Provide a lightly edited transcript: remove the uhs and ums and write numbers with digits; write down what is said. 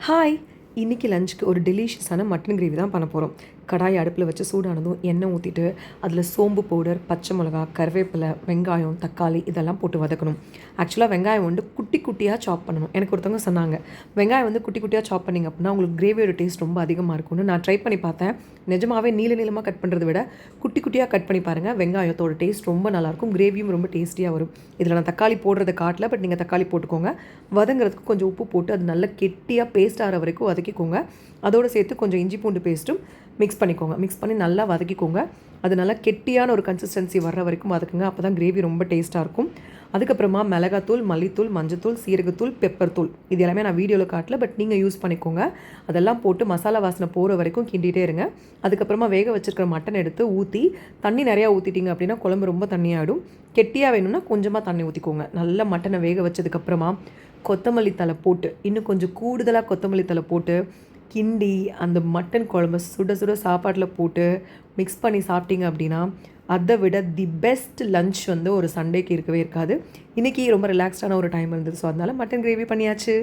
Hi! இன்றைக்கி லஞ்சுக்கு ஒரு டெலிஷியஸான மட்டன் கிரேவி தான் பண்ண போகிறோம். கடாய் அடுப்பில் வச்சு சூடானதும் எண்ணெய் ஊற்றிட்டு அதில் சோம்பு பவுடர், பச்சை மிளகா, கருவேப்பிலை, வெங்காயம், தக்காளி இதெல்லாம் போட்டு வதக்கணும். ஆக்சுவலாக வெங்காயம் வந்து குட்டி குட்டியாக சாப் பண்ணணும். எனக்கு ஒருத்தவங்க சொன்னாங்க, வெங்காயம் வந்து குட்டி குட்டியாக சாப் பண்ணிங்க அப்படின்னா உங்களுக்கு கிரேவியோட டேஸ்ட் ரொம்ப அதிகமாக இருக்கும்னு. நான் ட்ரை பண்ணி பார்த்தேன். நிஜமாகவே நீள நீளமாக கட் பண்ணுறத விட குட்டி குட்டியாக கட் பண்ணி பாருங்கள். வெங்காயத்தோட டேஸ்ட் ரொம்ப நல்லாயிருக்கும். கிரேவியும் ரொம்ப டேஸ்டியாக வரும். இதில் நான் தக்காளி போடுறத காட்டல, பட் நீங்கள் தக்காளி போட்டுக்கோங்க. வதங்கிறதுக்கு கொஞ்சம் உப்பு போட்டு அது நல்லா கெட்டியாக பேஸ்ட் ஆகிற வரைக்கும் வதக்கிக்கோங்க. அதோடு சேர்த்து கொஞ்சம் இஞ்சி பூண்டு பேஸ்ட்டும் மிக்ஸ் பண்ணிக்கோங்க. மிக்ஸ் பண்ணி நல்லா வதக்கிக்கோங்க. அது நல்லா கெட்டியான ஒரு கன்சிஸ்டன்சி வர்ற வரைக்கும் வதக்குங்க. அப்போ தான் கிரேவி ரொம்ப டேஸ்ட்டாக இருக்கும். அதுக்கப்புறமா மிளகாத்தூள், மல்லித்தூள், மஞ்சத்தூள், சீரகத்தூள், பெப்பர் தூள் இது எல்லாமே நான் வீடியோவில் காட்டல, பட் நீங்கள் யூஸ் பண்ணிக்கோங்க. அதெல்லாம் போட்டு மசாலா வாசனை போகிற வரைக்கும் கிண்டிகிட்டே இருங்க. அதுக்கப்புறமா வேக வச்சுருக்கிற மட்டன் எடுத்து ஊற்றி தண்ணி நிறையா ஊற்றிட்டிங்க அப்படின்னா குழம்பு ரொம்ப தண்ணியாகிடும். கெட்டியாக வேணும்னா கொஞ்சமாக தண்ணி ஊற்றிக்கோங்க. நல்லா மட்டனை வேக வச்சதுக்கப்புறமா கொத்தமல்லி தழை போட்டு இன்னும் கொஞ்சம் கூடுதலாக கொத்தமல்லி தழை போட்டு கிண்டி அந்த மட்டன் குழம்பு சுட சுட சாப்பாட்டில் போட்டு மிக்ஸ் பண்ணி சாப்பிட்டீங்க அப்படின்னா அதை விட தி பெஸ்ட் லன்ச் வந்து ஒரு சண்டேக்கு இருக்கவே இருக்காது. இன்றைக்கி ரொம்ப ரிலாக்ஸ்டான ஒரு டைம் இருந்தது. ஸோ அதனால் மட்டன் கிரேவி பண்ணியாச்சு.